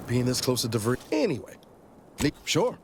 Being this close to diversion anyway. Sure.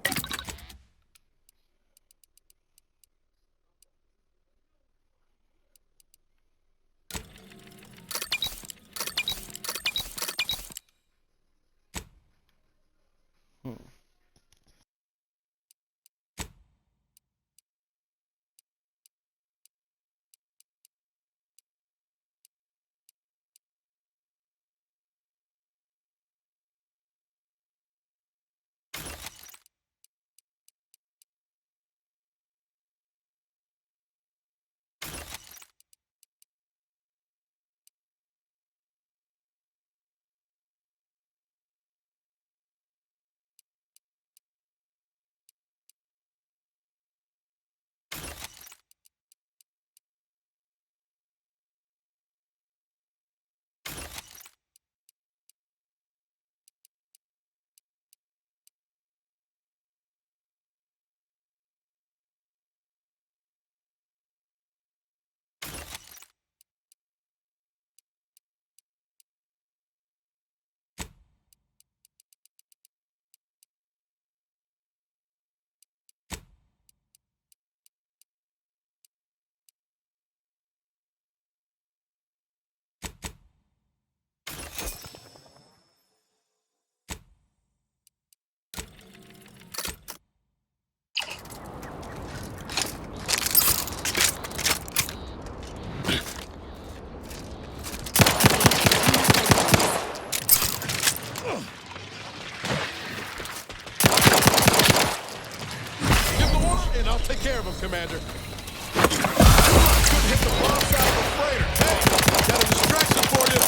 Take care of him, Commander. Couldn't hit the bomb side of the freighter. Hey, got a distraction for you.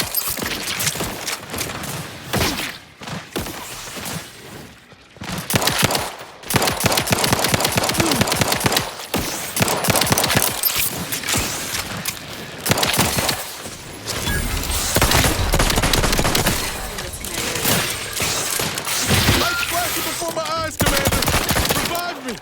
Lights flashing before my eyes, Commander. Revive me.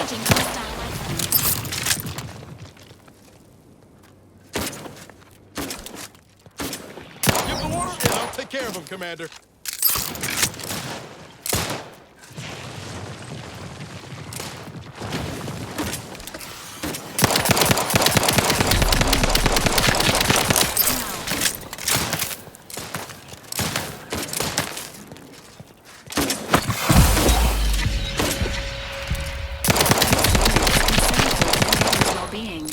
Engaging hostile weapons. Give the order, and I'll take care of him, Commander. Well-being.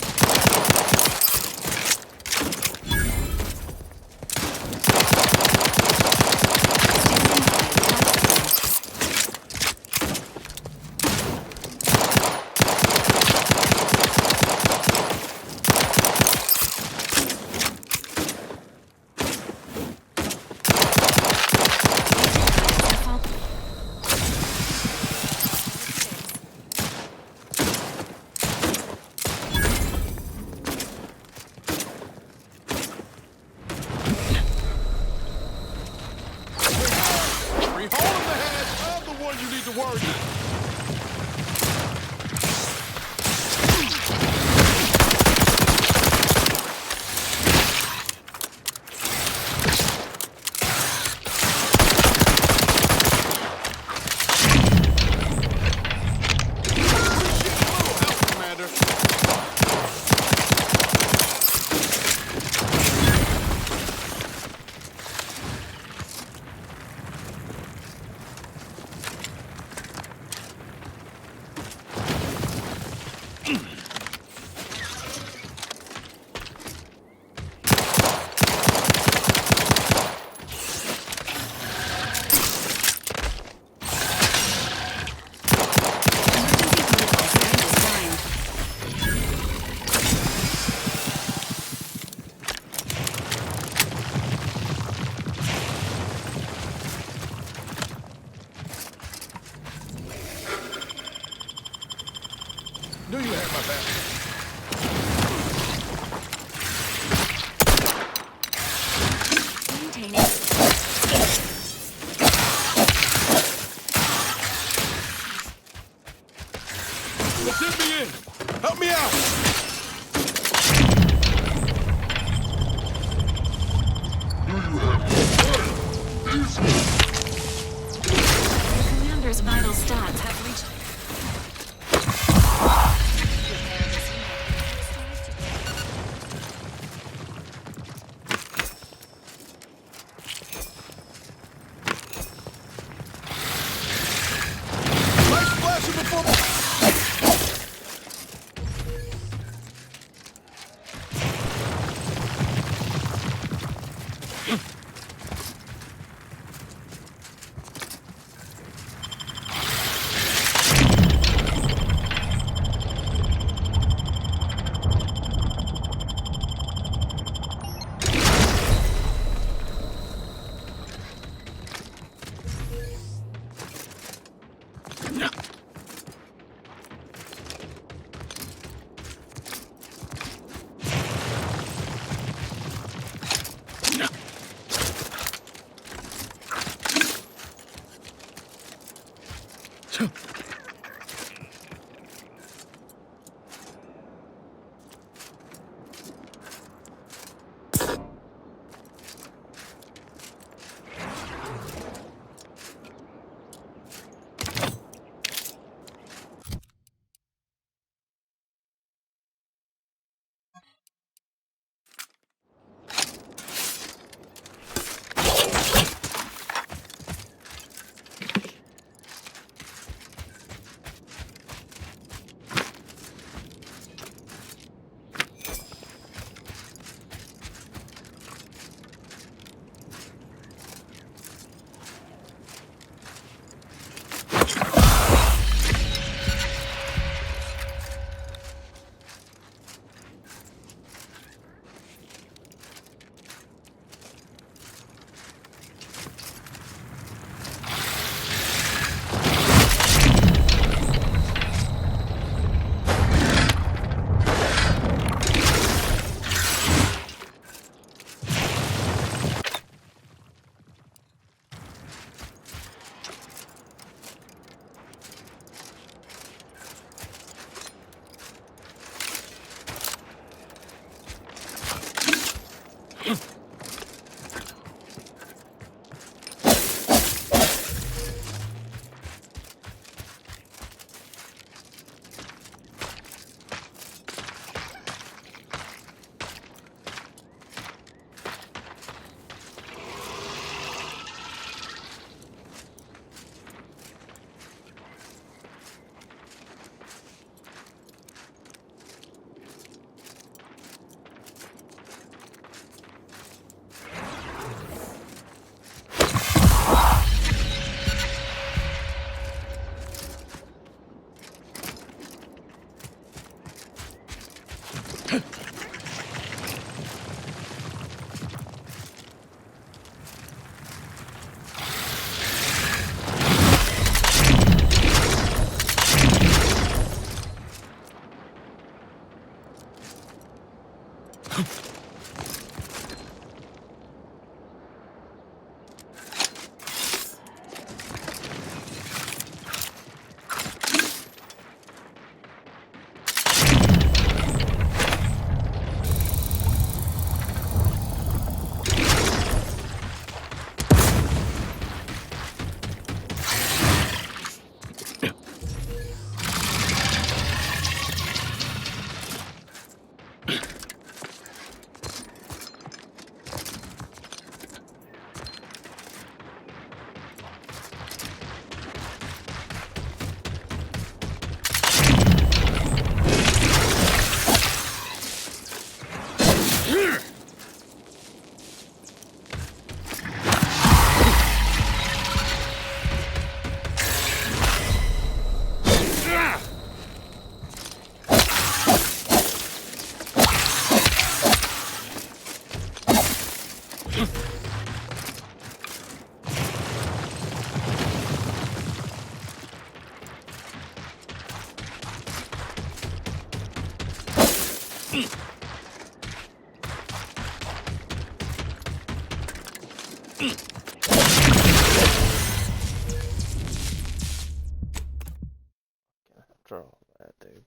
After all that, dude.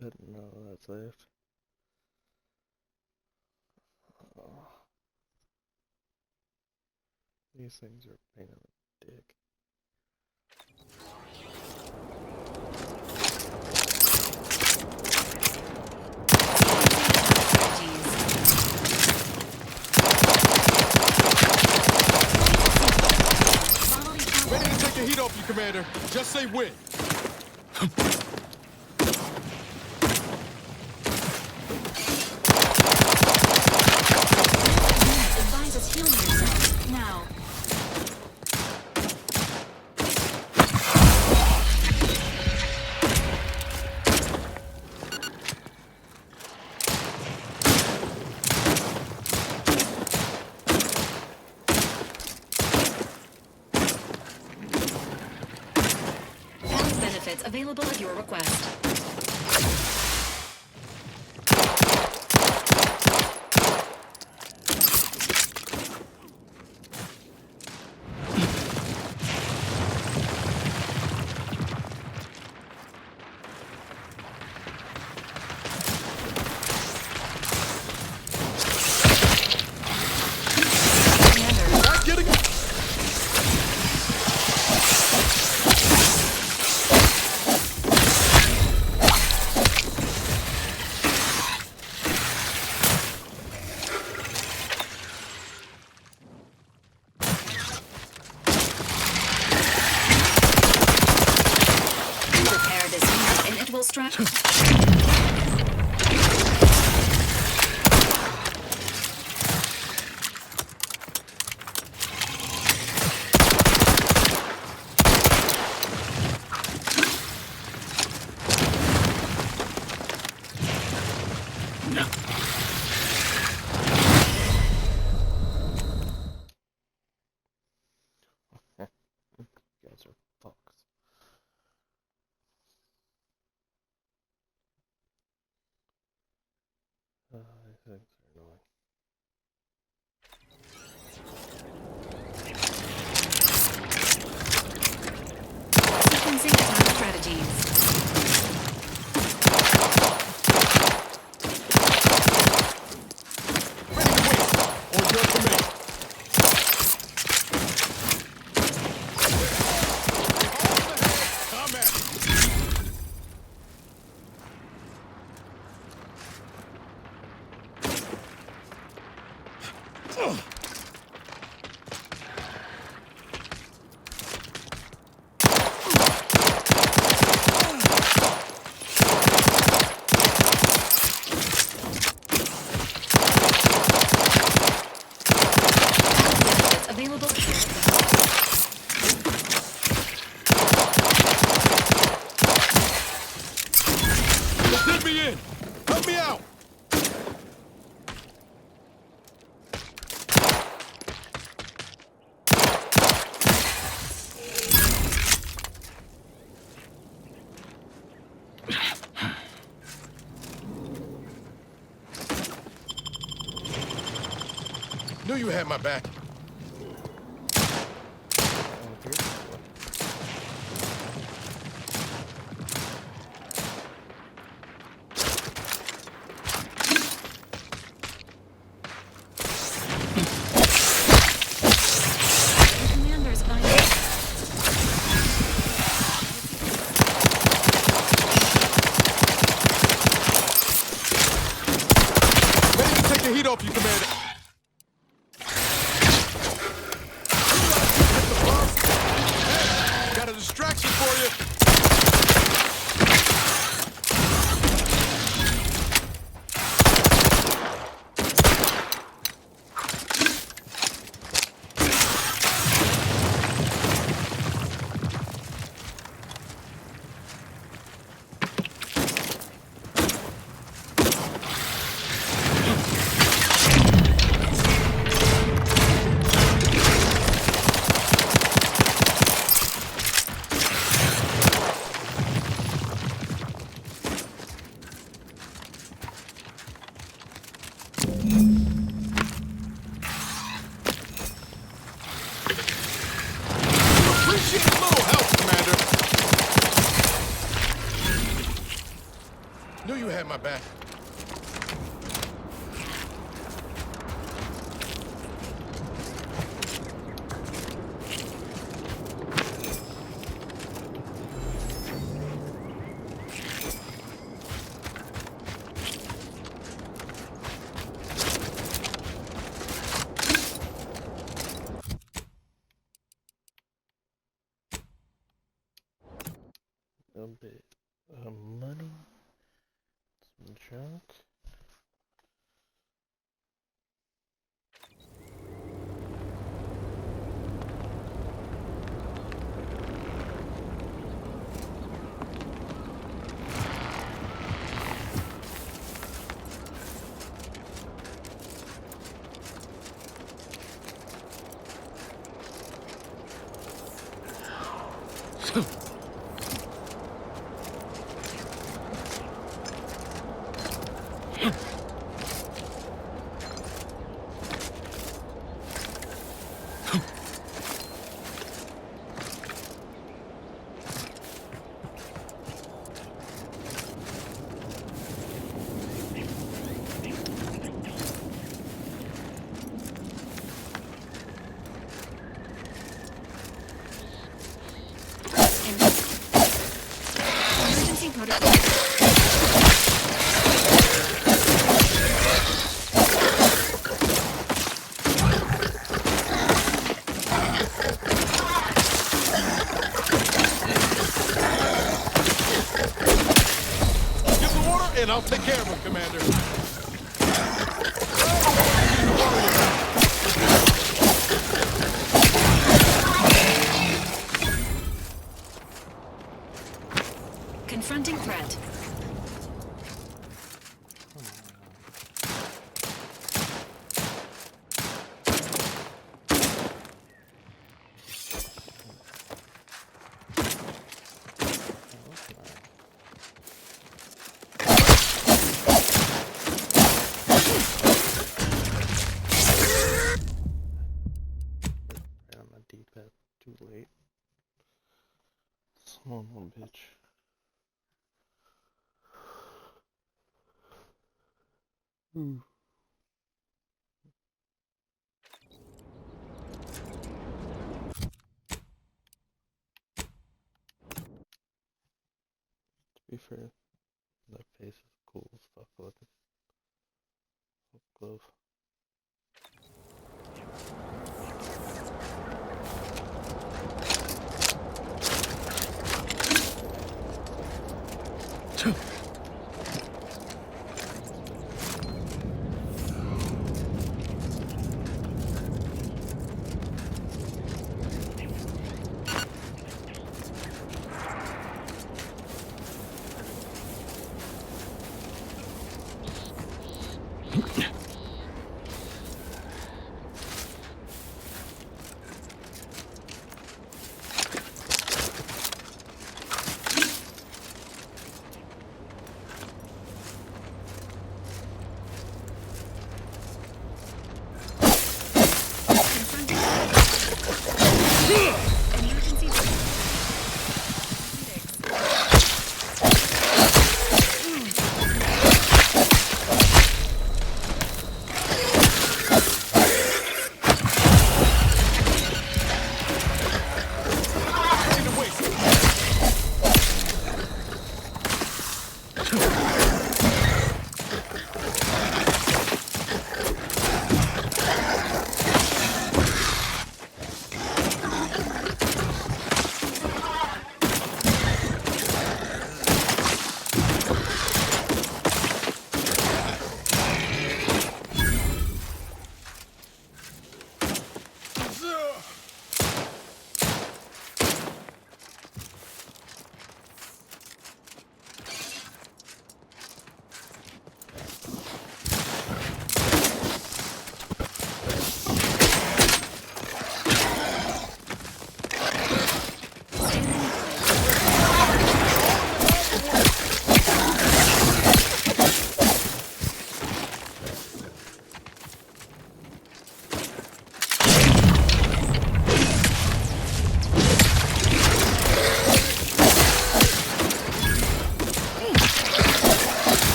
But no, that's left. Oh. These things are a pain in the dick. Ready to take the heat off you, Commander. Just say when. Advise us healing yourself. Now. Health benefits available at your request. Not getting it. Prepare this unit and it will strike. You guys are fucks. These things are annoying. Sequencing attack strategies. Ready to Benefits available at your event. Let me in! Help me out! Knew you had my back. Commander's finding. Ready to take the heat off you, Commander. Got a distraction for you. Appreciate a little help, Commander. Knew you had my back. A bit of money, some junk. Emergency protocol. Give the order, and I'll take care of him, Commander. Confronting threat. Right on my D-pad, too late. Son of a bitch. Ooh. To be fair, that face is cool as fuck looking. Glove. Emergency.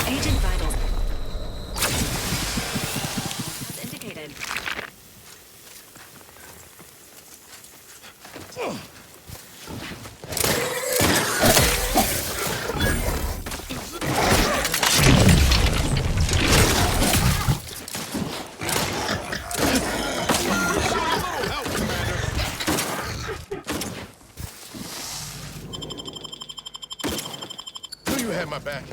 Agent vitals. As indicated. Help, Commander. Knew you had my back.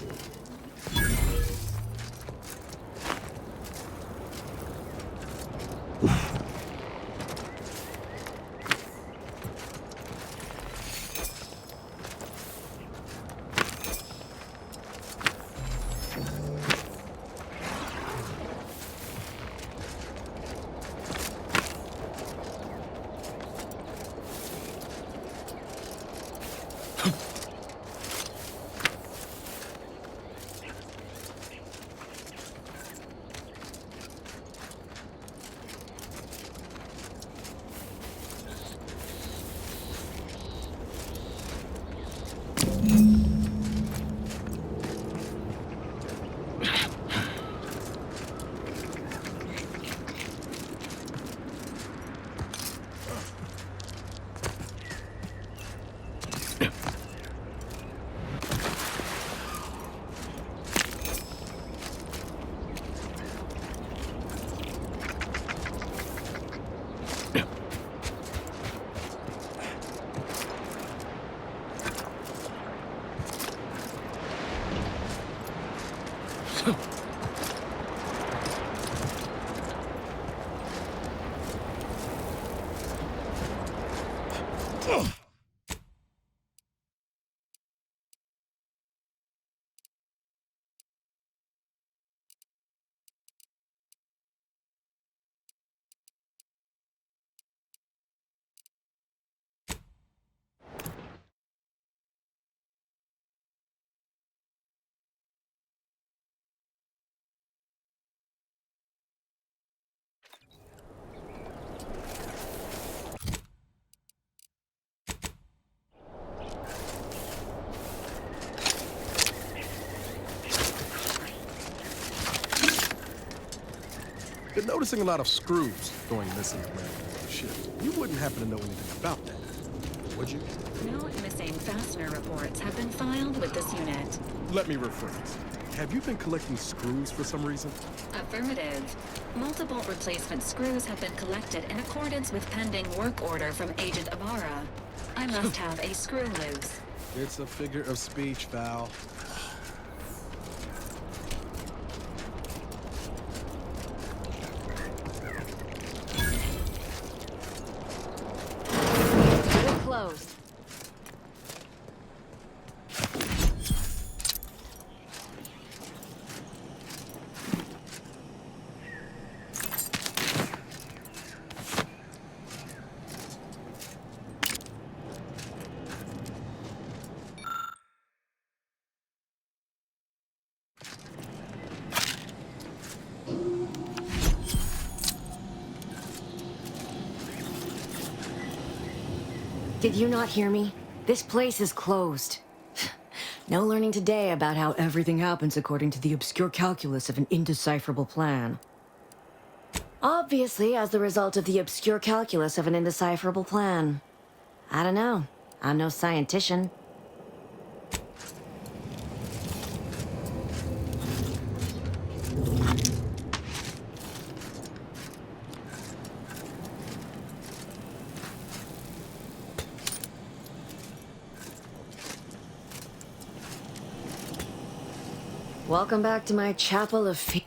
Been noticing a lot of screws going missing around the ship. You wouldn't happen to know anything about that, would you? No missing fastener reports have been filed with this unit. Let me rephrase. Have you been collecting screws for some reason? Affirmative. Multiple replacement screws have been collected in accordance with pending work order from Agent Amara. I must have a screw loose. It's a figure of speech, Val. We're closed. Did you not hear me? This place is closed. No learning today about how everything happens according to the obscure calculus of an indecipherable plan. Obviously, as the result of the obscure calculus of an indecipherable plan. I don't know. I'm no scientician. Welcome back to my chapel of faith.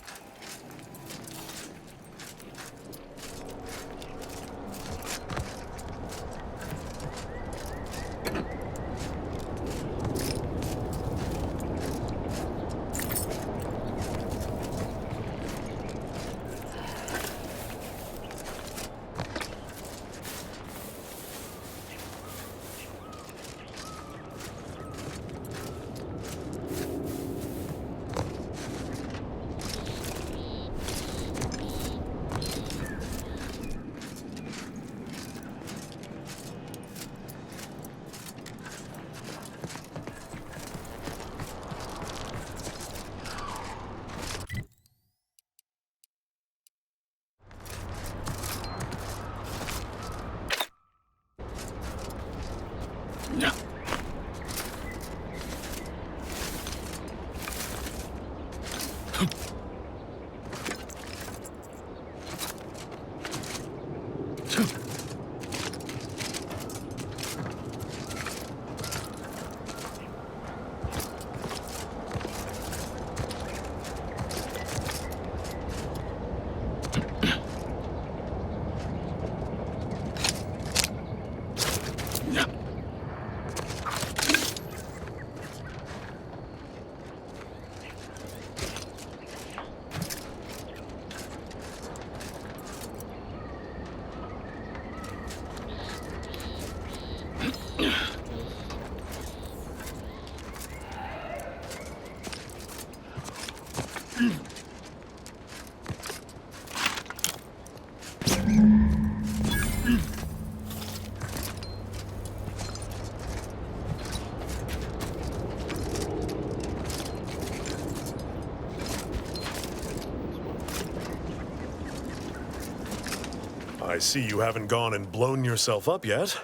I see you haven't gone and blown yourself up yet.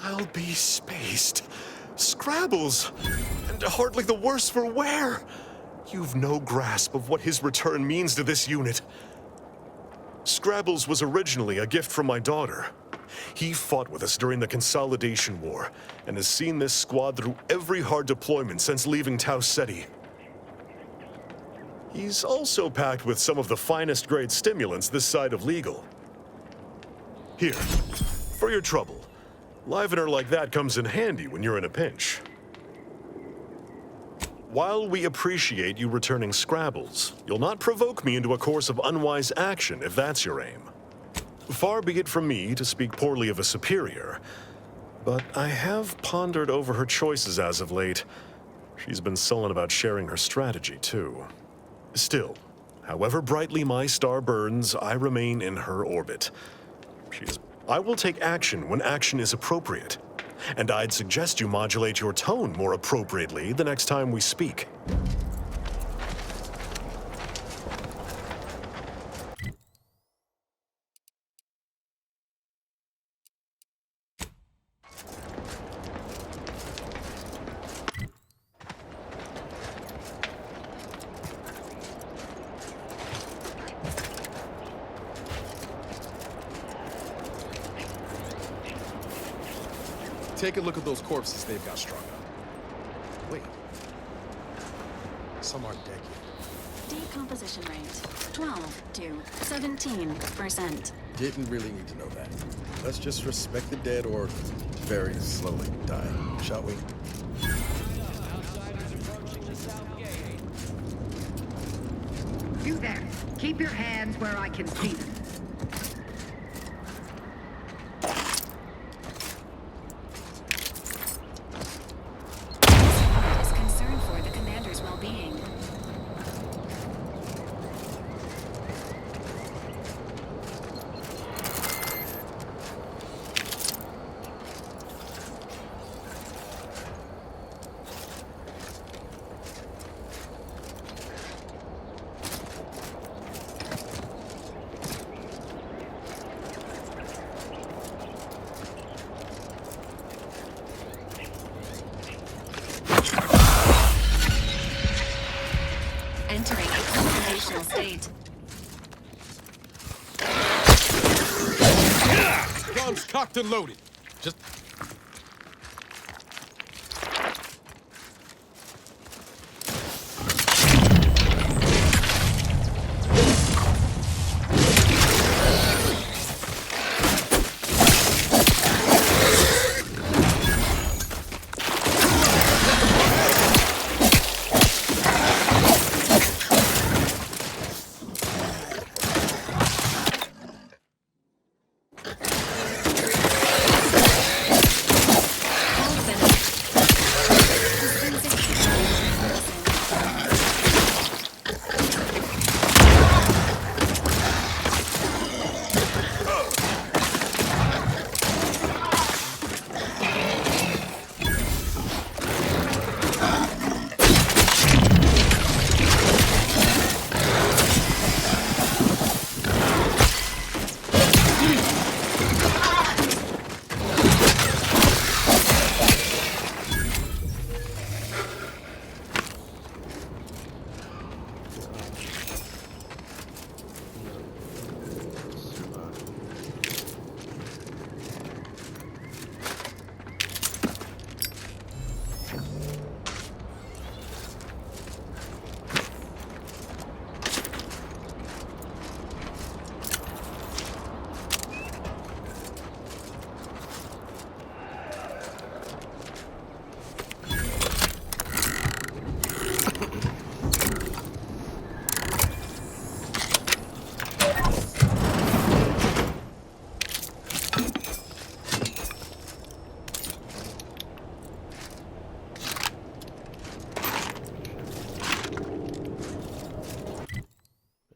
I'll be spaced. Scrabbles! And hardly the worse for wear! You've no grasp of what his return means to this unit. Scrabbles was originally a gift from my daughter. He fought with us during the Consolidation War, and has seen this squad through every hard deployment since leaving Tau Ceti. He's also packed with some of the finest grade stimulants this side of legal. Here, for your trouble. Livener like that comes in handy when you're in a pinch. While we appreciate you returning Scrabbles, you'll not provoke me into a course of unwise action if that's your aim. Far be it from me to speak poorly of a superior, but I have pondered over her choices as of late. She's been sullen about sharing her strategy, too. Still, however brightly my star burns, I remain in her orbit. I will take action when action is appropriate, and I'd suggest you modulate your tone more appropriately the next time we speak. Take a look at those corpses they've got strung up. Wait. Some aren't dead yet. Decomposition rate 12 to 17%. Didn't really need to know that. Let's just respect the dead or very slowly die, shall we? You there. Keep your hands where I can see them. Is concerned for the commander's well-being. Rounds cocked and loaded. Just...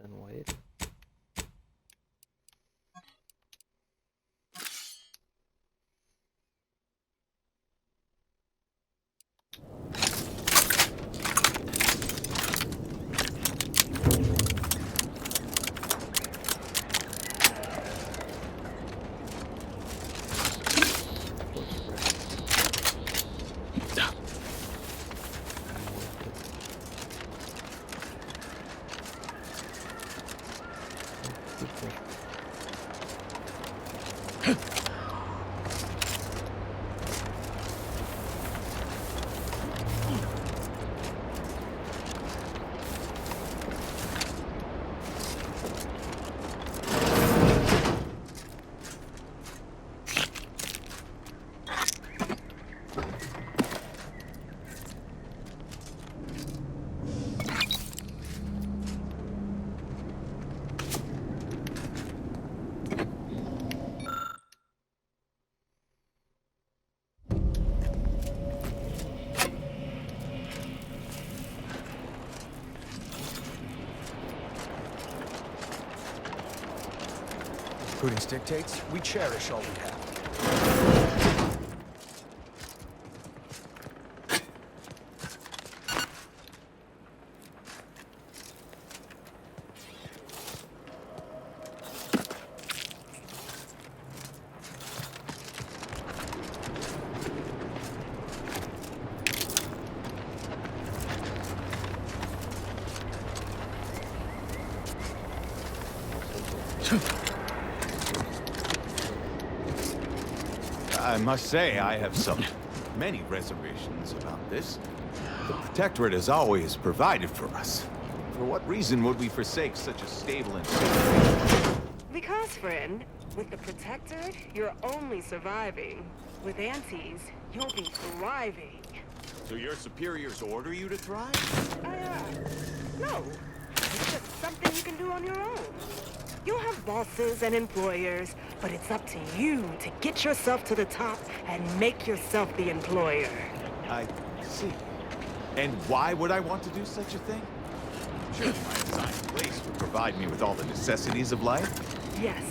And wait. Prudence dictates, we cherish all we have. I must say, I have many reservations about this. The Protectorate has always provided for us. For what reason would we forsake such a stable and safe? Because, friend, with the Protectorate, you're only surviving. With Antes, you'll be thriving. So your superiors order you to thrive? No. It's just something you can do on your own. You'll have bosses and employers, but it's up to you to get yourself to the top and make yourself the employer. I see. And why would I want to do such a thing? Surely my assigned place would provide me with all the necessities of life. Yes.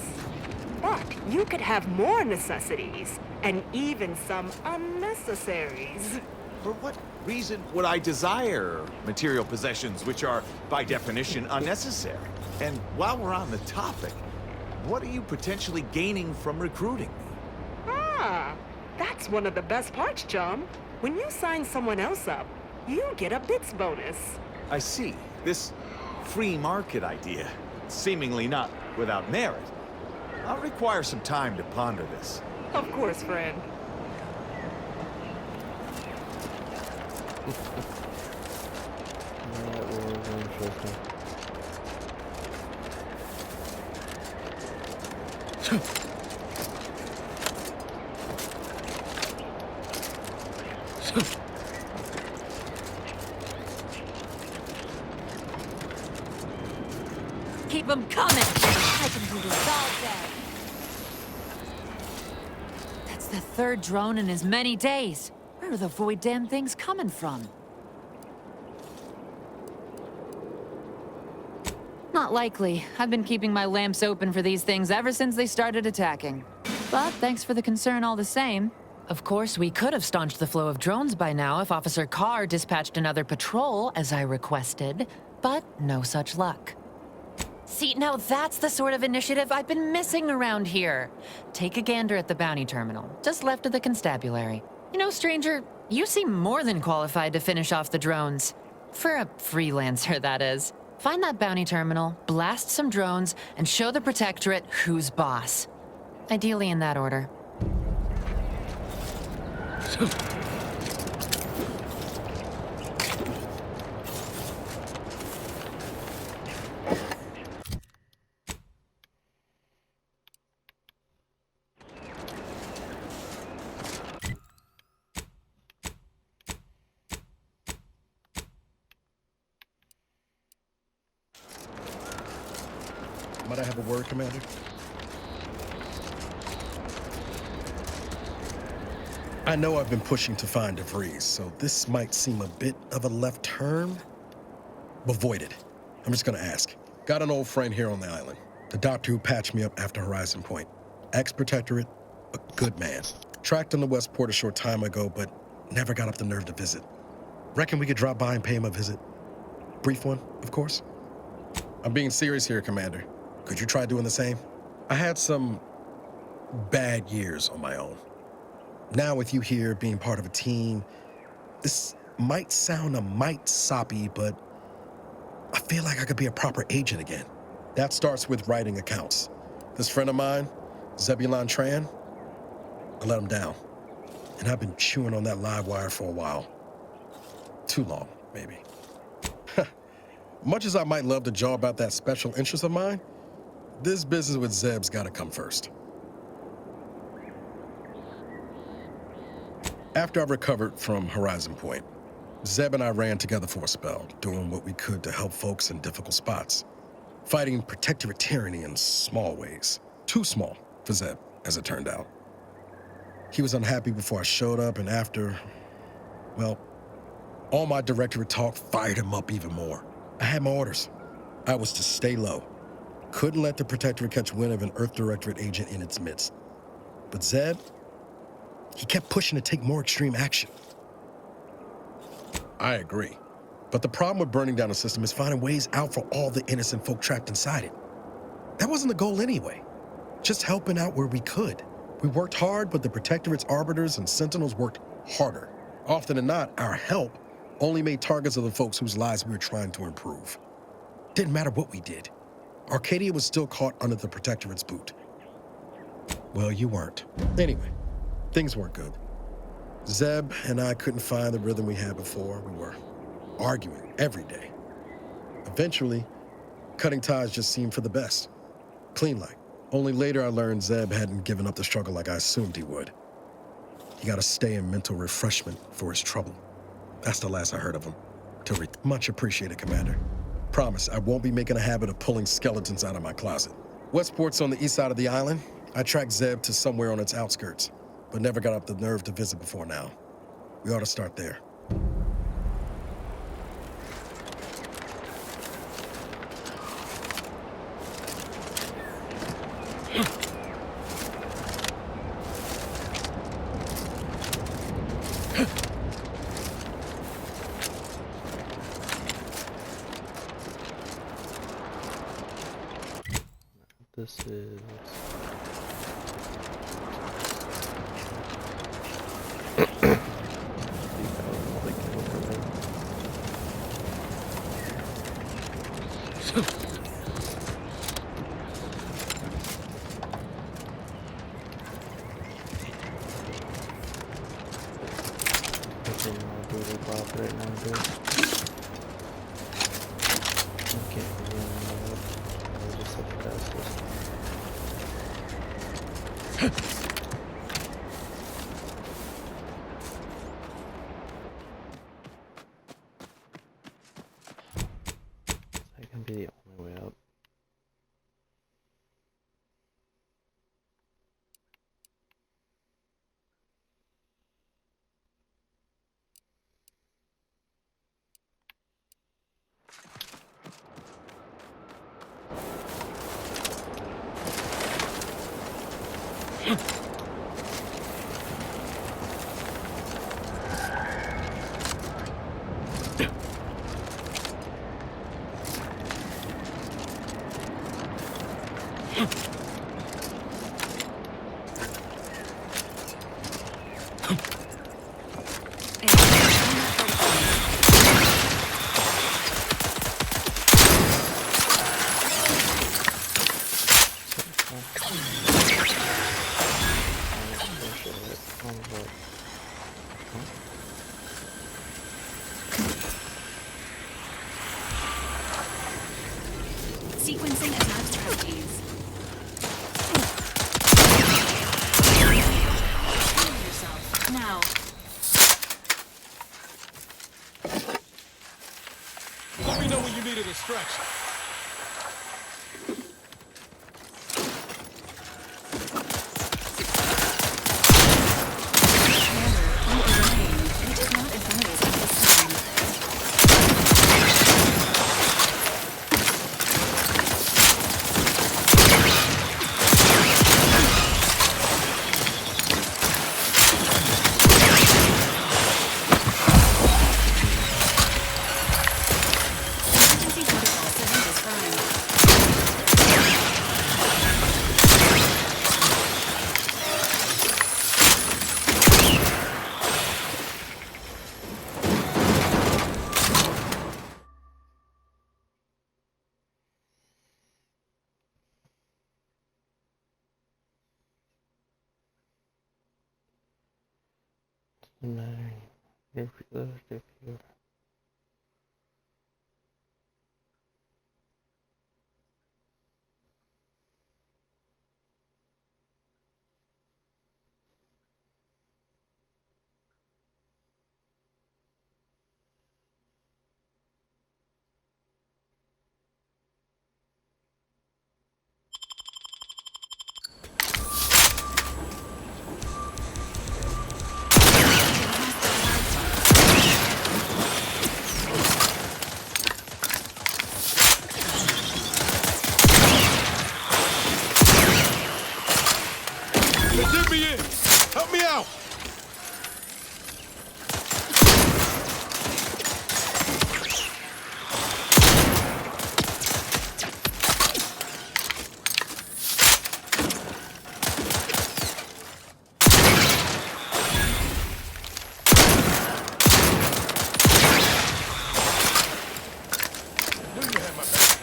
But you could have more necessities, and even some unnecessaries. For what reason would I desire material possessions which are, by definition, unnecessary? And while we're on the topic, what are you potentially gaining from recruiting me? Ah, that's one of the best parts, chum. When you sign someone else up, you get a bits bonus. I see. This free market idea, seemingly not without merit. I'll require some time to ponder this. Of course, friend. That was interesting. Keep them coming! I can do this all day. That's the third drone in as many days. Where are the void damn things coming from? Not likely. I've been keeping my lamps open for these things ever since they started attacking. But thanks for the concern all the same. Of course, we could have staunched the flow of drones by now if Officer Carr dispatched another patrol, as I requested. But no such luck. See, now that's the sort of initiative I've been missing around here. Take a gander at the bounty terminal, just left of the constabulary. You know, stranger, you seem more than qualified to finish off the drones. For a freelancer, that is. Find that bounty terminal, blast some drones, and show the Protectorate who's boss. Ideally in that order. Might I have a word, Commander? I know I've been pushing to find DeVries, so this might seem a bit of a left turn. Avoid it. I'm just gonna ask. Got an old friend here on the island. The doctor who patched me up after Horizon Point. Ex-Protectorate, a good man. Tracked him to Westport a short time ago, but never got up the nerve to visit. Reckon we could drop by and pay him a visit? Brief one, of course. I'm being serious here, Commander. Could you try doing the same? I had some bad years on my own. Now with you here being part of a team, this might sound a mite soppy, but I feel like I could be a proper agent again. That starts with writing accounts. This friend of mine, Zebulon Tran, I let him down. And I've been chewing on that live wire for a while. Too long, maybe. Much as I might love to jaw about that special interest of mine, this business with Zeb's gotta come first. After I recovered from Horizon Point, Zeb and I ran together for a spell, doing what we could to help folks in difficult spots. Fighting Protectorate tyranny in small ways. Too small for Zeb, as it turned out. He was unhappy before I showed up, and after, well, all my Directorate talk fired him up even more. I had my orders. I was to stay low. Couldn't let the Protectorate catch wind of an Earth Directorate agent in its midst. But Zeb, he kept pushing to take more extreme action. I agree. But the problem with burning down a system is finding ways out for all the innocent folk trapped inside it. That wasn't the goal anyway. Just helping out where we could. We worked hard, but the Protectorate's arbiters and sentinels worked harder. Often than not, our help only made targets of the folks whose lives we were trying to improve. Didn't matter what we did. Arcadia was still caught under the Protectorate's boot. Well, you weren't. Anyway, things weren't good. Zeb and I couldn't find the rhythm we had before. We were arguing every day. Eventually, cutting ties just seemed for the best. Clean like. Only later I learned Zeb hadn't given up the struggle like I assumed he would. He got to stay in mental refreshment for his trouble. That's the last I heard of him. Much appreciated, Commander. Promise, I won't be making a habit of pulling skeletons out of my closet. Westport's on the east side of the island. I tracked Zeb to somewhere on its outskirts, but never got up the nerve to visit before now. We ought to start there. This is... off right now, dude. I can't even I'm just such a bastard. That can be the only way up. Sequencing attack strategies. Heal yourself. Now. Let me know when you need a distraction. It is not advised at this time. Emergency protocol setting is prime. Let me in. Help me out. Knew you had my back.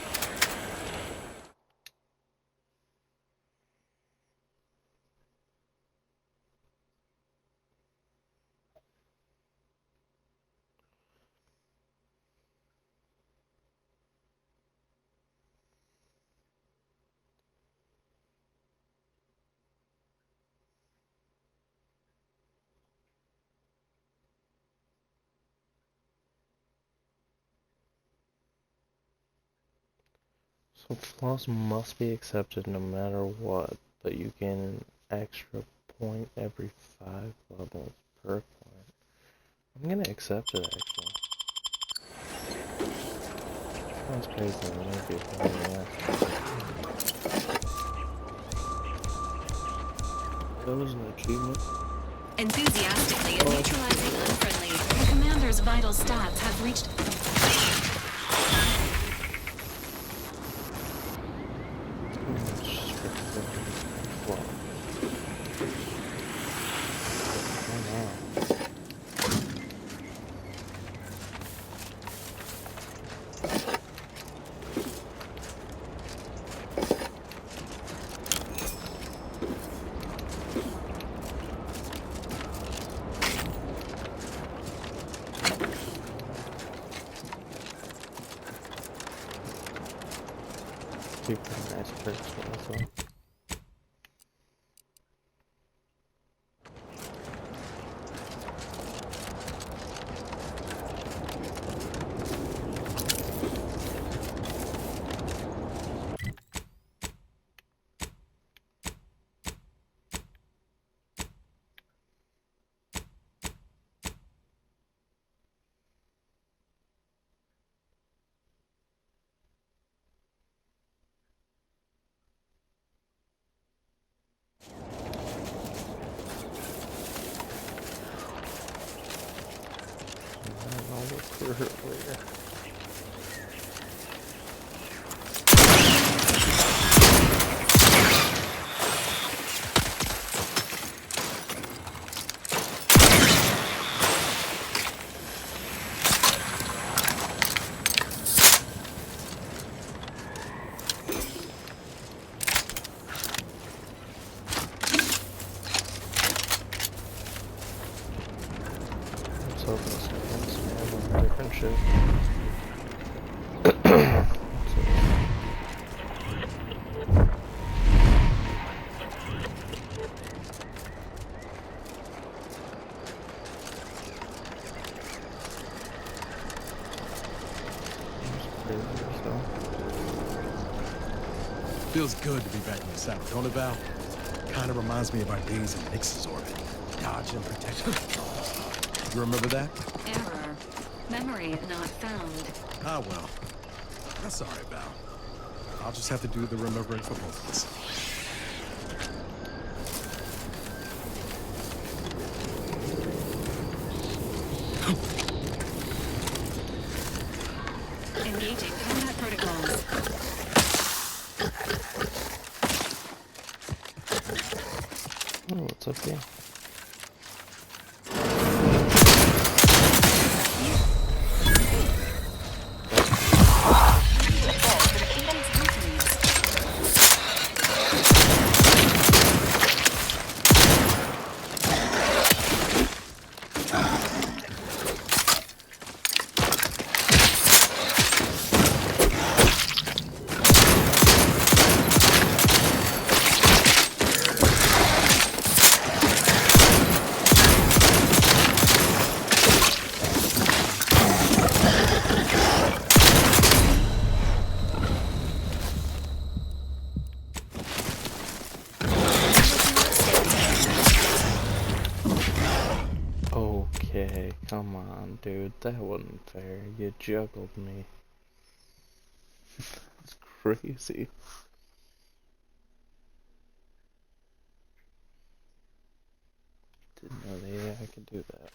So flaws must be accepted no matter what, but you gain an extra point every 5 levels per point. I'm gonna accept it actually. Sounds crazy, it might be a pain in the ass. That was an achievement. Enthusiastically neutralizing unfriendly. The commander's vital stats have reached. Hurts me as well. I'll look for her later. Let's hope this happens, man, with a different shit. Feels good to be back in the saddle, don't it, Val? Kind of reminds me of our days in Nix's orbit. Dodge and protection. You remember that? Error. Memory not found. Ah, well. That's all right, Val. I'll just have to do the remembering for both of us. Engaging combat protocols. Oh, what's up here? Okay, come on, dude. That wasn't fair. You juggled me. That's crazy. Didn't know the AI could do that.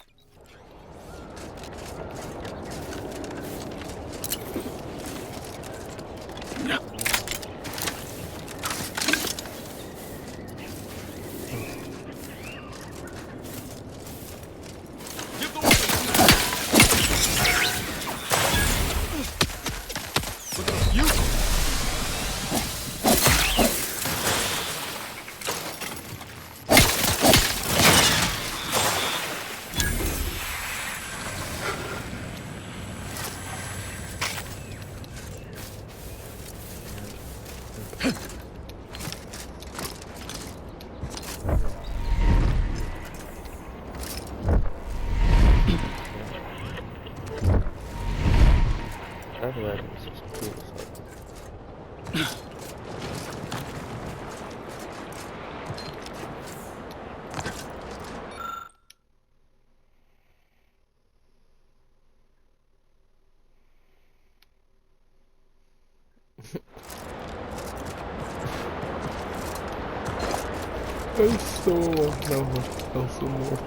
I so want to kill some more.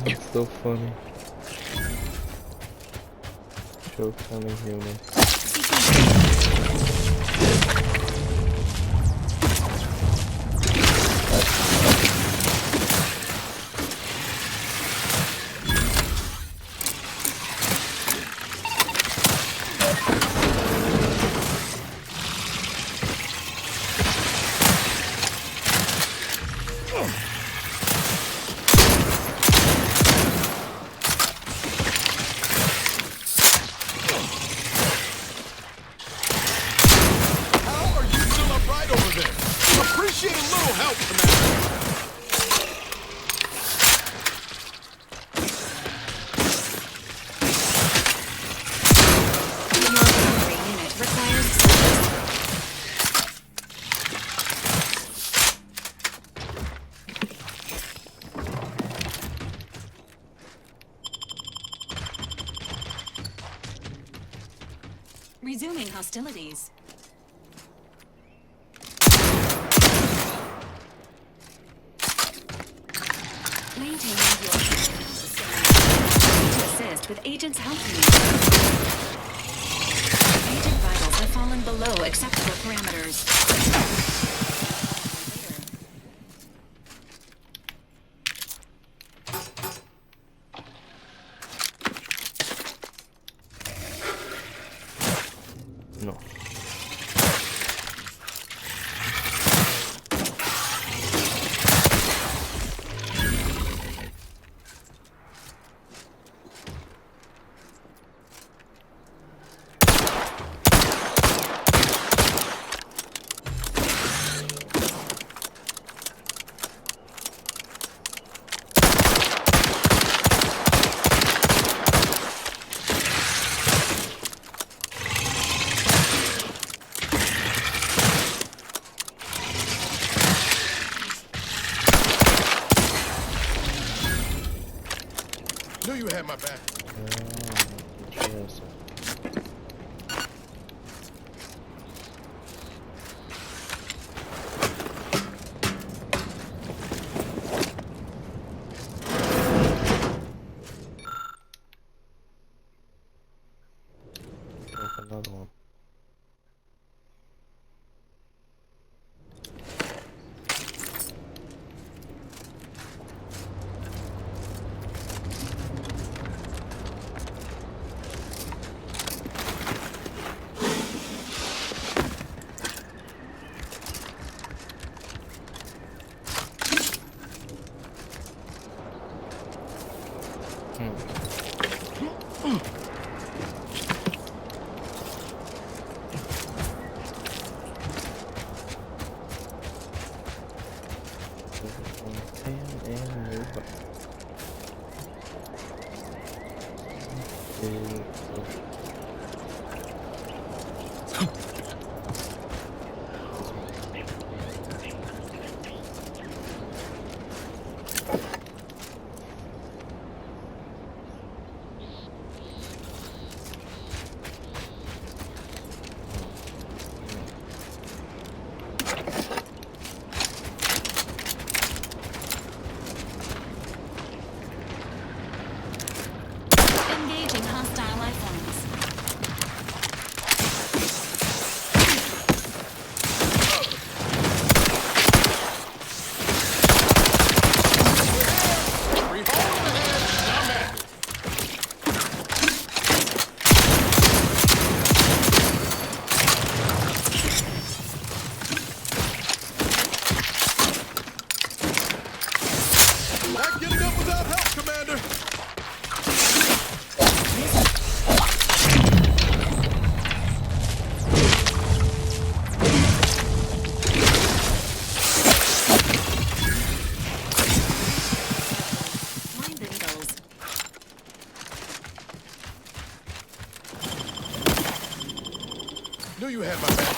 It's so funny. Joke's on a human. Your delivery unit requires service. Resuming hostilities. Maintaining your to assist with agent's health needs. Agent vitals have fallen below acceptable parameters. No. Knew you had my back. Interesting. Another one. Engaging hostile life forms. Not getting up without help, Commander. Mind the needles. Knew you had my back.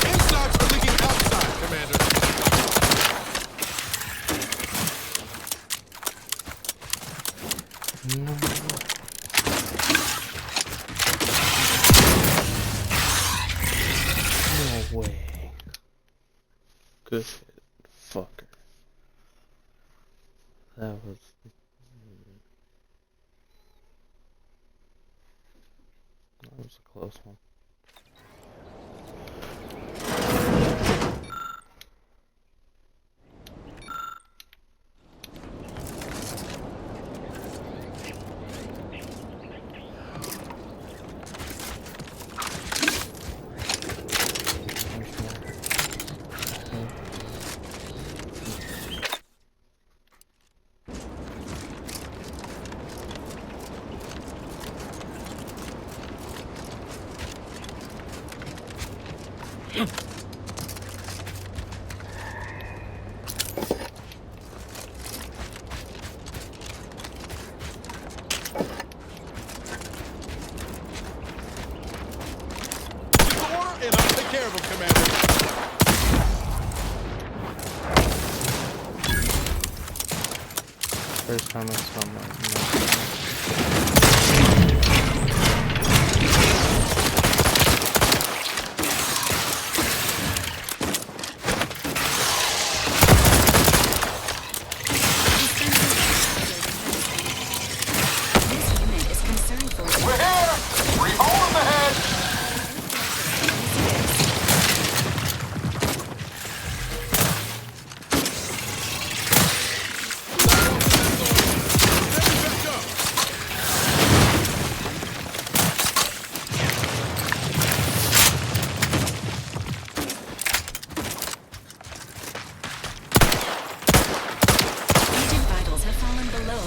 Insides are leaking outside, Commander. No way. Good fucker. That was. That was a close one. care of him, Commander. First time I saw my This unit is concerned for... We're here! Three holes ahead! Agent vitals have fallen below.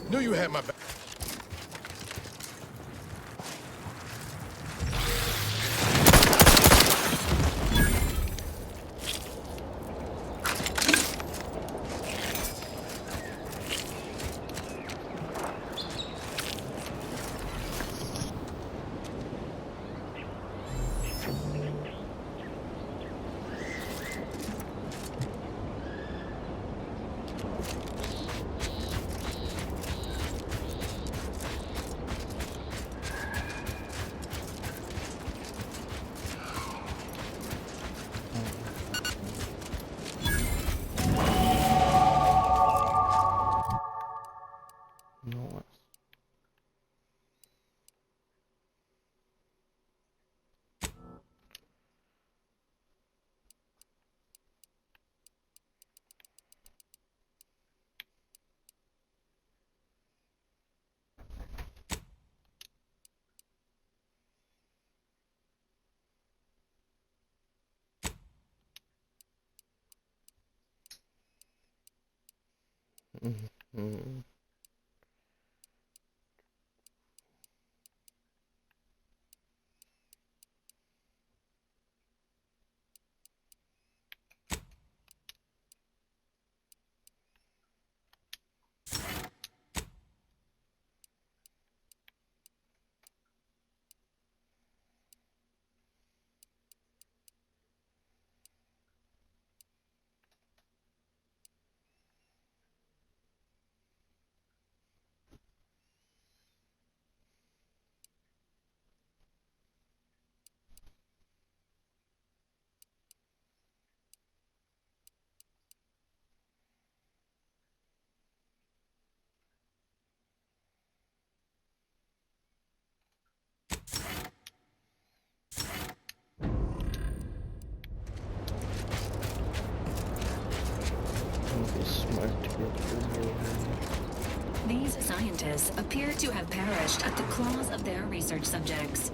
Knew you had my back. noise. Mm-hmm. It'd be smart to get through here. These scientists appear to have perished at the claws of their research subjects.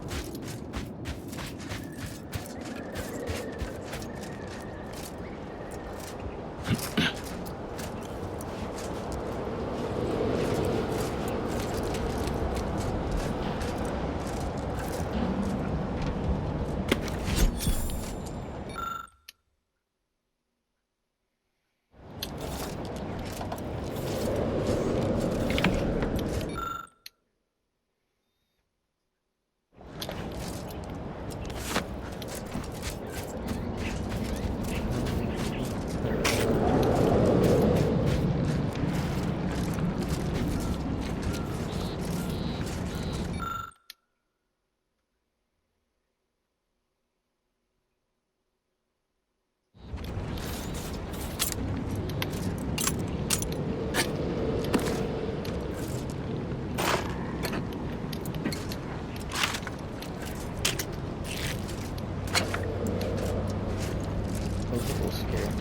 That was a little scary.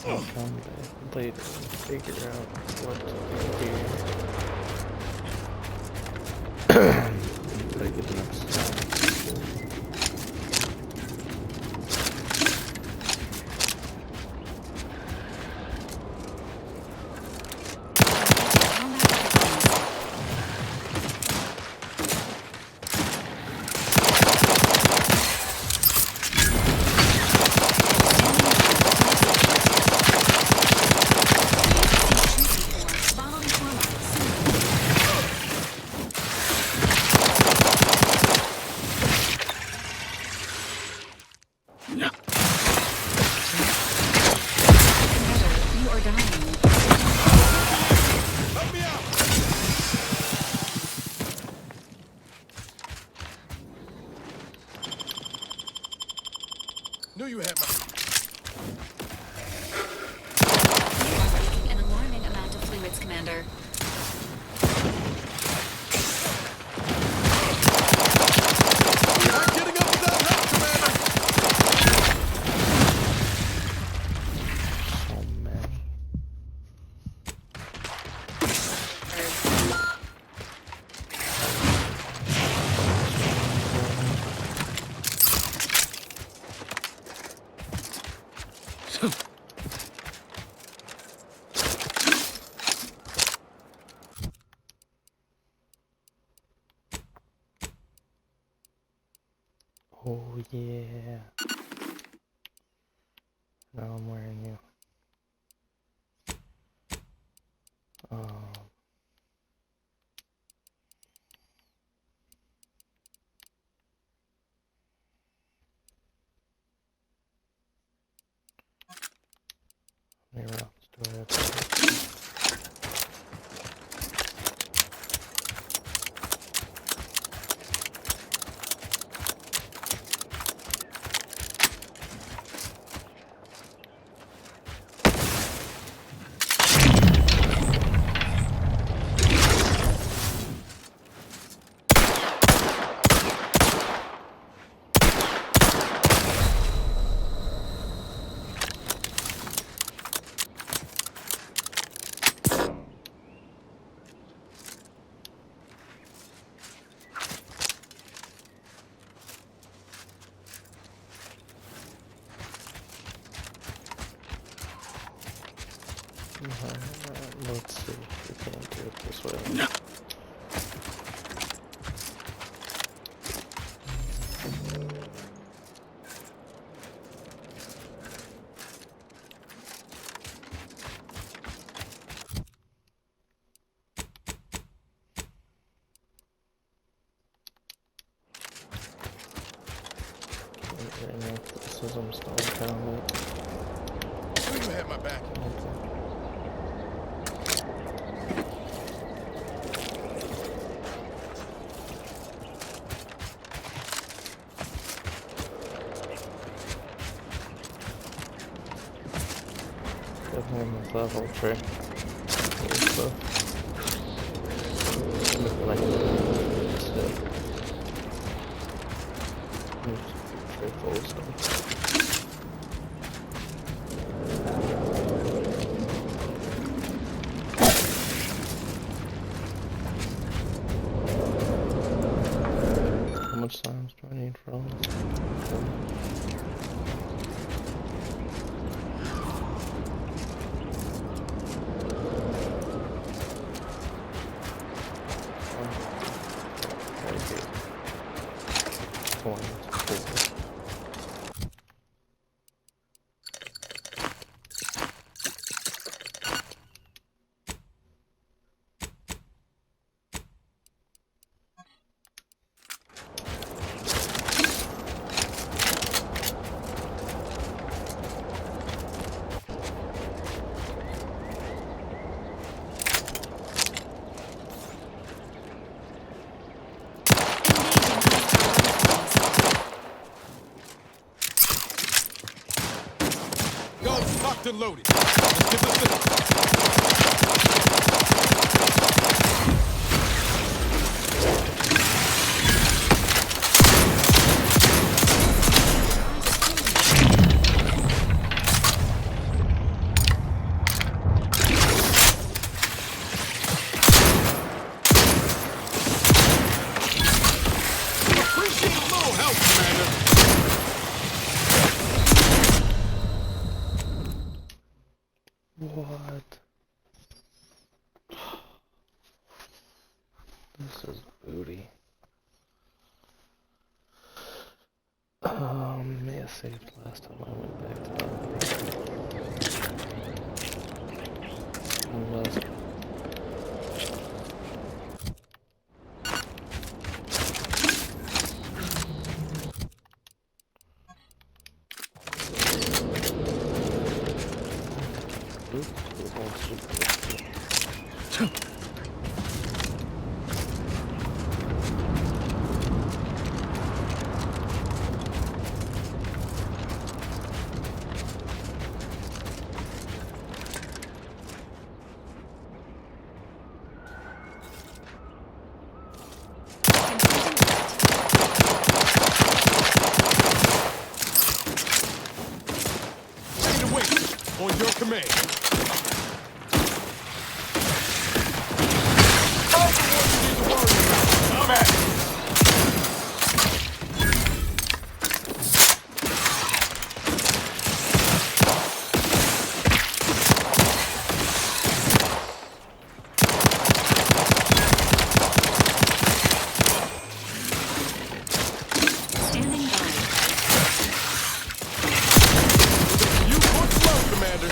I'll come back later and figure out what to do here. Gotta get enough stuff. Knew you had my... You are leaking an alarming amount of fluids, Commander. Not getting up without help, Commander! So many. Oh yeah. Now I'm wearing you. How many rounds do I have to take? Let's see if we can do it this way. This is I'm starting down it. Knew you had my back. Okay. Definitely miss that whole trick. So, like straightforward stuff. How much science do I need for all this? Guns locked and loaded. Let's get this thing. help, Commander. What? This is booty. May have saved last time I went back to that. Unless... Oops, it wants to go. Ready to wait. On your command. Standing by. You push slow, Commander.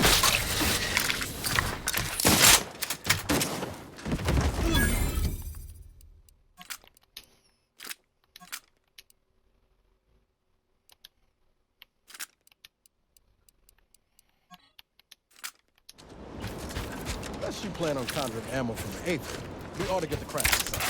Unless you plan on conjuring ammo from the Aether, we ought to get the crash inside.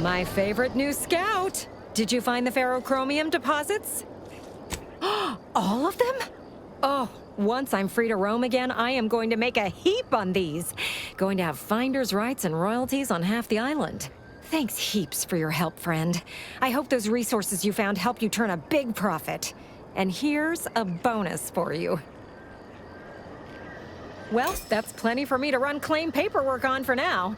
My favorite new scout. Did you find the ferrochromium deposits? All of them? Oh, once I'm free to roam again, I am going to make a heap on these. Going to have finder's rights and royalties on half the island. Thanks heaps for your help, friend. I hope those resources you found help you turn a big profit. And here's a bonus for you. Well, that's plenty for me to run claim paperwork on for now.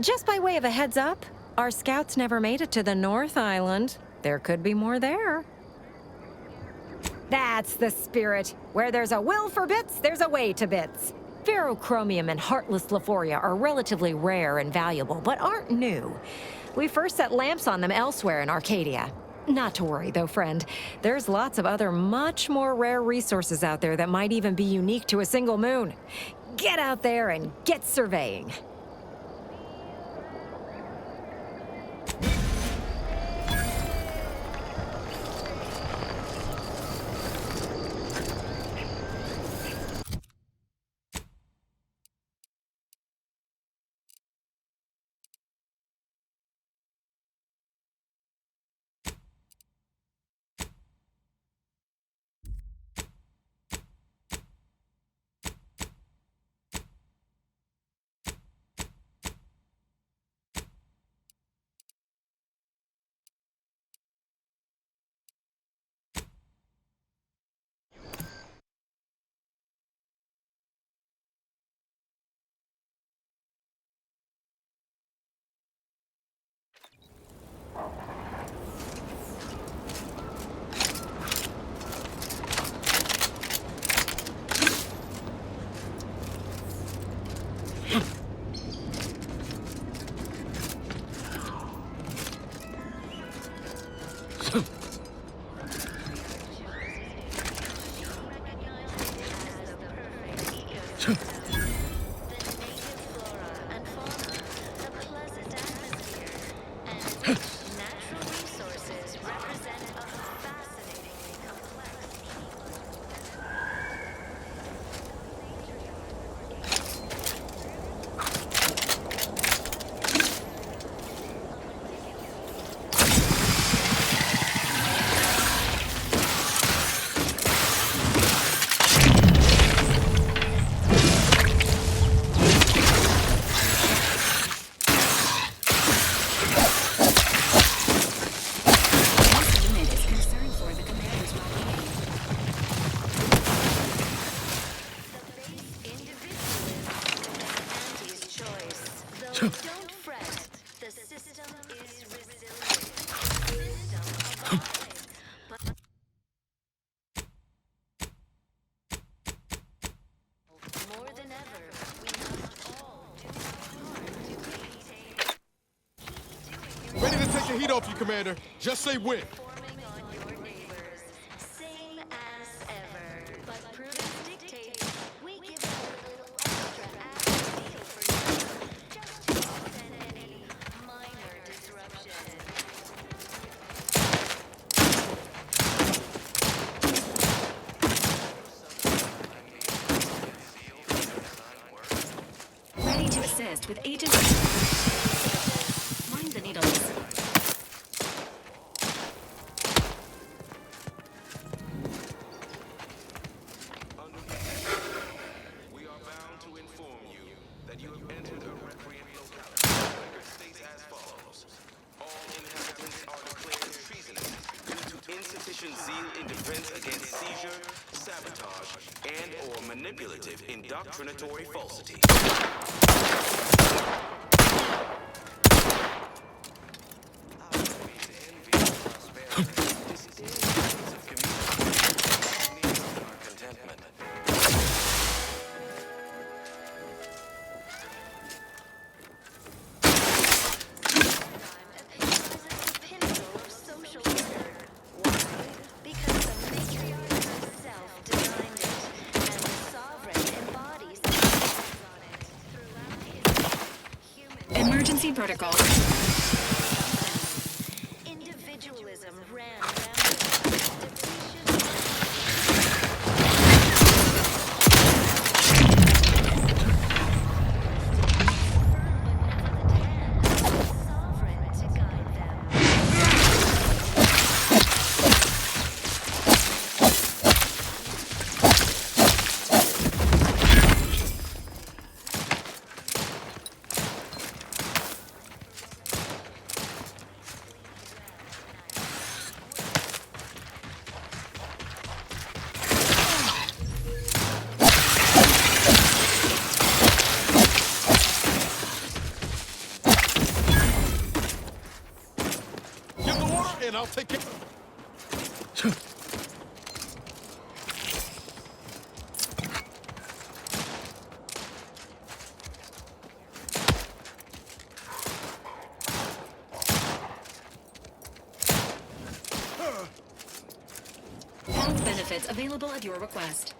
Just by way of a heads up, our scouts never made it to the North Island. There could be more there. That's the spirit. Where there's a will for bits, there's a way to bits. Ferrochromium and Heartless Lephoria are relatively rare and valuable, but aren't new. We first set lamps on them elsewhere in Arcadia. Not to worry, though, friend. There's lots of other much more rare resources out there that might even be unique to a single moon. Get out there and get surveying. Don't fret. The system is resilient. System alive. But more than ever, we must all do our part to maintain. Ready to take the heat off you, Commander. Just say when. Forming on your neighbors, same as ever. But prudence dictates we give a little extra action for you, just to offset any minor disruption. Ready to assist with Agent... Mind the needles. We are bound to inform you that you have entered a recreant locality. Record states as follows. All inhabitants are declared treasonous due to insufficient zeal in defense against seizure, sabotage, and/or manipulative indoctrinatory falsity. Emergency protocol. Individualism ran rampant. Sovereign to guide them. Give the order, and I'll take it. Health benefits available at your request.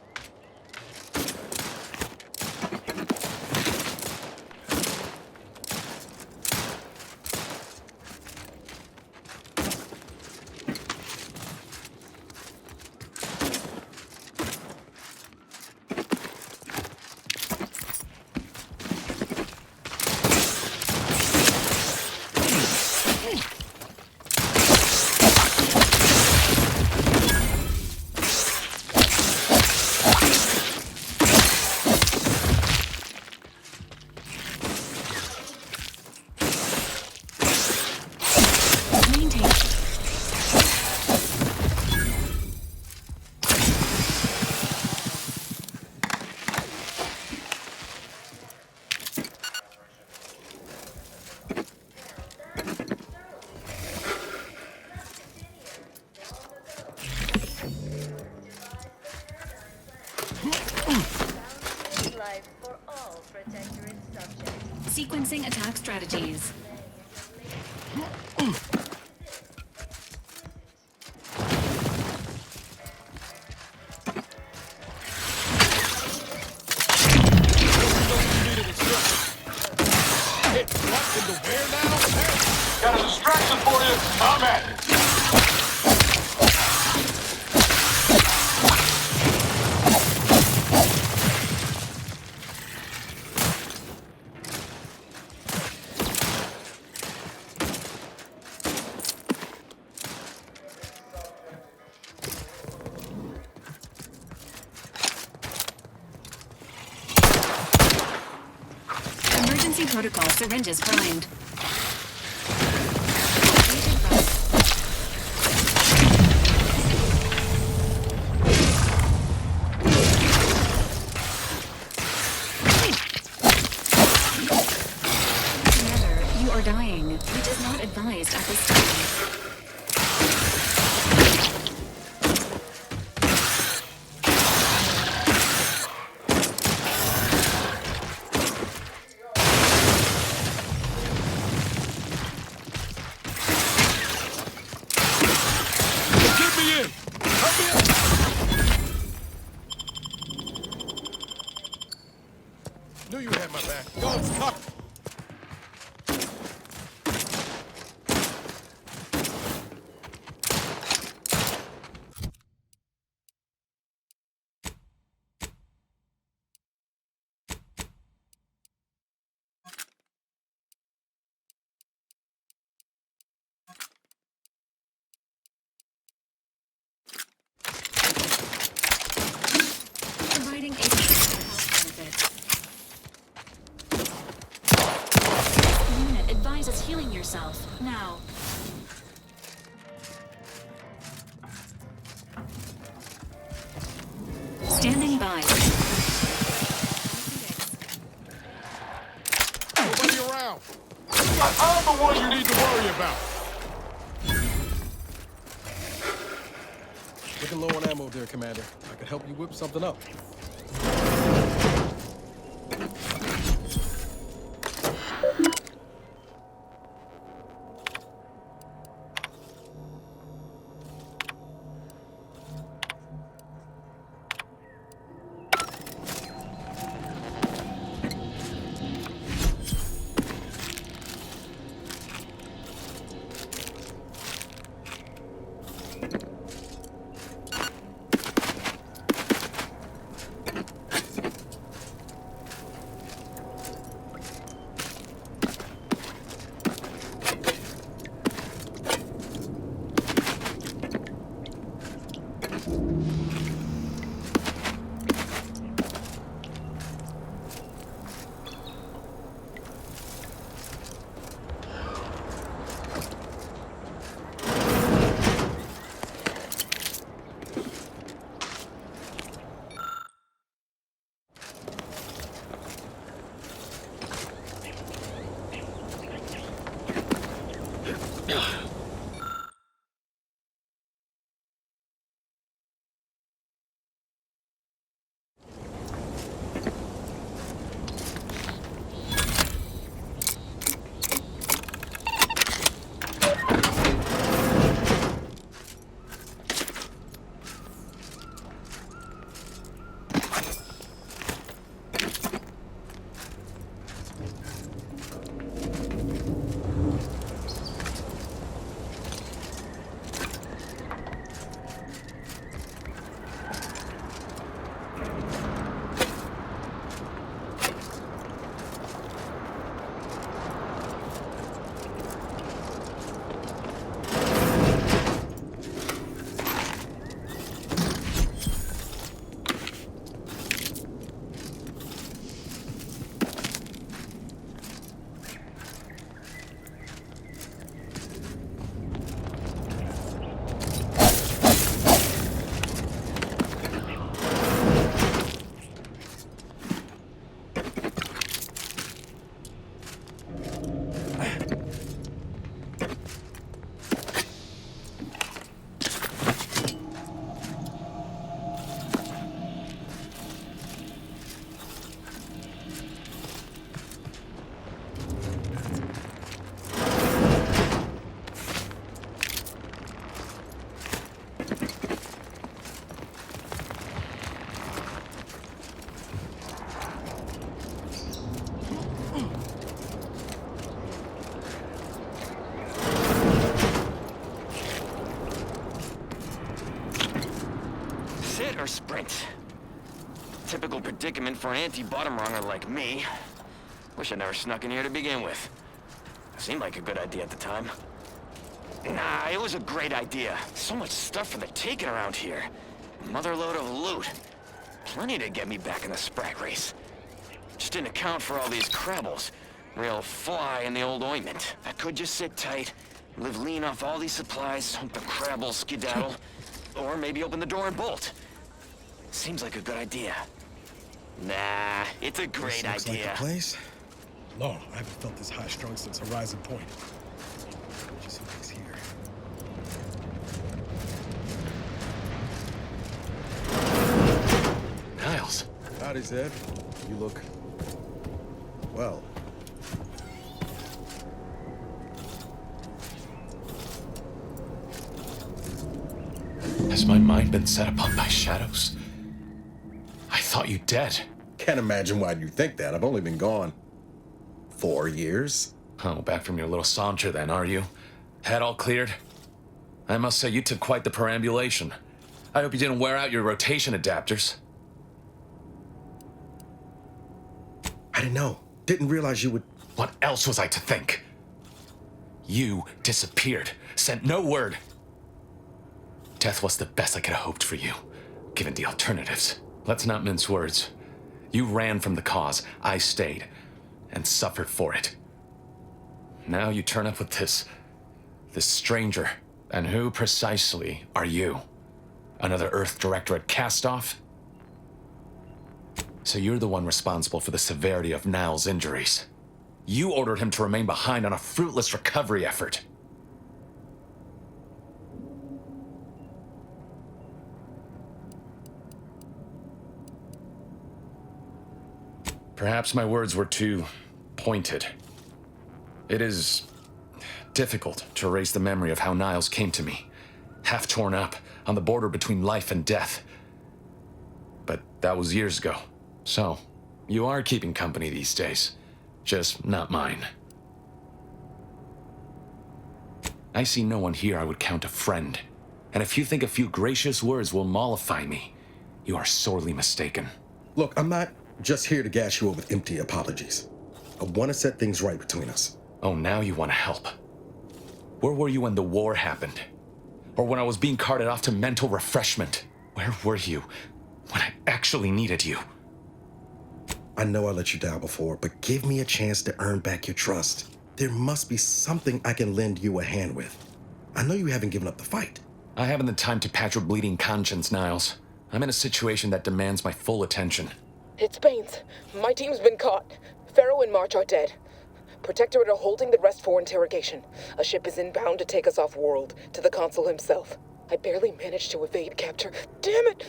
Sequencing attack strategies. Hit what in the where now? Got a distraction for you. I'm at it. Emergency protocol syringes primed. Commander, you are dying, which is not advised at this time. Get me in! Help me out! Knew you had my back. Guns cocked. Providing a health benefit. Unit advises healing yourself now. Standing by. Nobody around. I'm the one you need to worry about. Looking low on ammo there, Commander. I could help you whip something up. predicament for an anti-bottom runger like me. Wish I never snuck in here to begin with. Seemed like a good idea at the time. Nah, it was a great idea. So much stuff for the taking around here. Motherload of loot. Plenty to get me back in the Sprague race. Just didn't account for all these crabbles. Real fly in the old ointment. I could just sit tight, live lean off all these supplies, hope the crabbles skedaddle, or maybe open the door and bolt. Seems like a good idea. Nah, it's a great This looks idea. like the place. No, I haven't felt this high-strung since Horizon Point. Just who's here. Niles. Howdy, Zed. You look... well. Has my mind been set upon by shadows? I thought you dead. Can't imagine why you think that. I've only been gone 4 years. Oh, back from your little saunter then, are you? Head all cleared? I must say you took quite the perambulation. I hope you didn't wear out your rotation adapters. I didn't know. Didn't realize you would... What else was I to think? You disappeared. Sent no word. Death was the best I could have hoped for you, given the alternatives. Let's not mince words. You ran from the cause. I stayed, and suffered for it. Now you turn up with this stranger. And who precisely are you? Another Earth Directorate cast-off? So you're the one responsible for the severity of Niles' injuries. You ordered him to remain behind on a fruitless recovery effort. Perhaps my words were too pointed. It is difficult to erase the memory of how Niles came to me, half torn up, on the border between life and death. But that was years ago. So, you are keeping company these days. Just not mine. I see no one here I would count a friend. And if you think a few gracious words will mollify me, you are sorely mistaken. Look, I'm not just here to gas you up with empty apologies. I want to set things right between us. Oh, now you want to help. Where were you when the war happened? Or when I was being carted off to mental refreshment? Where were you when I actually needed you? I know I let you down before, but give me a chance to earn back your trust. There must be something I can lend you a hand with. I know you haven't given up the fight. I haven't the time to patch your bleeding conscience, Niles. I'm in a situation that demands my full attention. It's Baines. My team's been caught. Pharaoh and March are dead. Protectorate are holding the rest for interrogation. A ship is inbound to take us off-world, to the consul himself. I barely managed to evade capture. Damn it!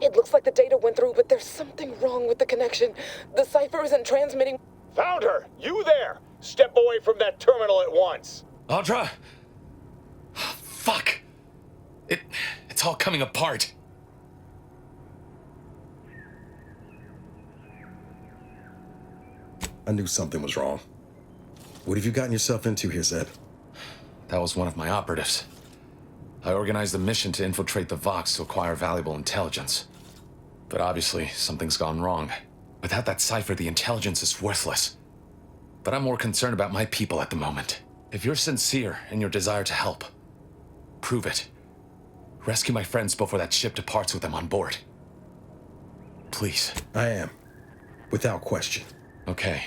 It looks like the data went through, but there's something wrong with the connection. The cipher isn't transmitting. Found her! You there! Step away from that terminal at once! Audra! Fuck! It's all coming apart. I knew something was wrong. What have you gotten yourself into here, Zed? That was one of my operatives. I organized a mission to infiltrate the Vox to acquire valuable intelligence. But obviously, something's gone wrong. Without that cipher, the intelligence is worthless. But I'm more concerned about my people at the moment. If you're sincere in your desire to help, prove it. Rescue my friends before that ship departs with them on board. Please. I am. Without question. Okay.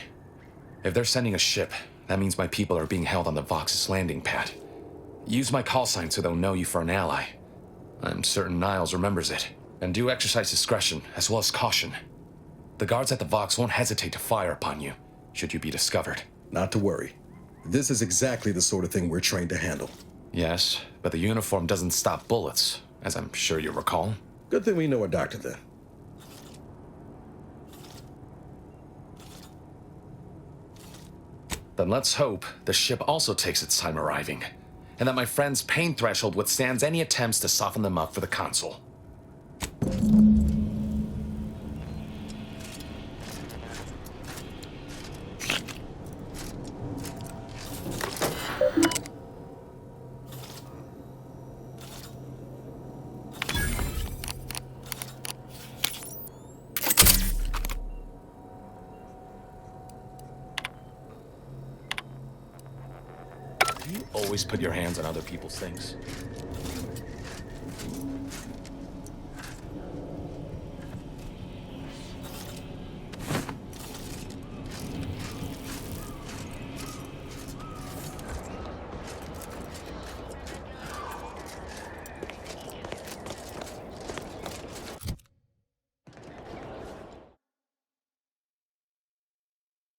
If they're sending a ship, that means my people are being held on the Vox's landing pad. Use my call sign so they'll know you for an ally. I'm certain Niles remembers it. And do exercise discretion, as well as caution. The guards at the Vox won't hesitate to fire upon you, should you be discovered. Not to worry. This is exactly the sort of thing we're trained to handle. Yes, but the uniform doesn't stop bullets, as I'm sure you recall. Good thing we know a doctor then. Then let's hope the ship also takes its time arriving, and that my friend's pain threshold withstands any attempts to soften them up for the consul. always put your hands on other people's things?